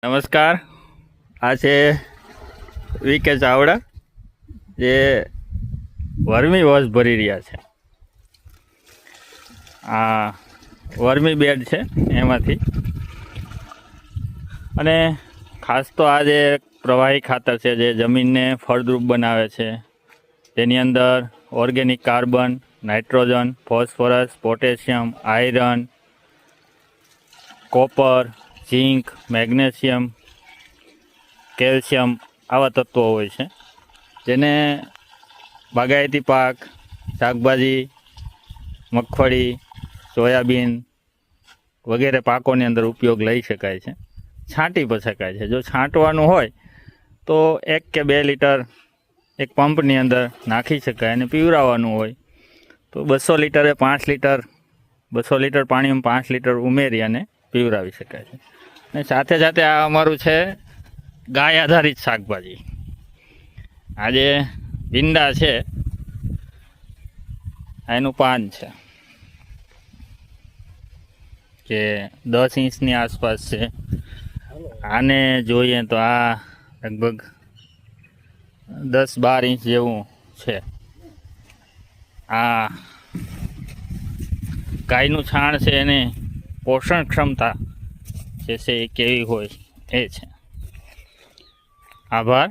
નમસ્કાર, આ છે વીકે ચાવડા જે વર્મી વોશ ભરી રહ્યા છે. આ વર્મી બેડ છે એમાંથી. અને ખાસ તો આ જે પ્રવાહી ખાતર છે જે જમીનને ફળદ્રુપ બનાવે છે, તેની અંદર organic carbon, nitrogen, phosphorus, potassium, iron, copper, zinc, magnesium, calcium આવા તત્વો હોય છે, જેને બાગાયતી પાક, શાકભાજી, મગફળી, સોયાબીન વગેરે પાકોની અંદર ઉપયોગ લઈ શકાય છે. છાંટી પણ શકાય છે. જો છાંટવાનું હોય તો 1 કે 2 લીટર એક પંપની અંદર નાખી શકાય, અને પીવરાવવાનું હોય તો 200 લીટરે 5 લીટર 200 લીટર પાણીમાં 5 લીટર ઉમેરી અને પીવરાવી શકાય છે. અને સાથે સાથે આ અમારું છે ગાય આધારિત શાકભાજી. આ જે ભીંડા છે એનું પાન છે કે 10 ઇંચની આસપાસ છે. આને જોઈએ તો આ લગભગ 10-12 ઇંચ જેવું છે. આ ગાયનું છાણ છે, એને પોષણ ક્ષમતા જે છે એ કેવી હોય એ છે. આભાર.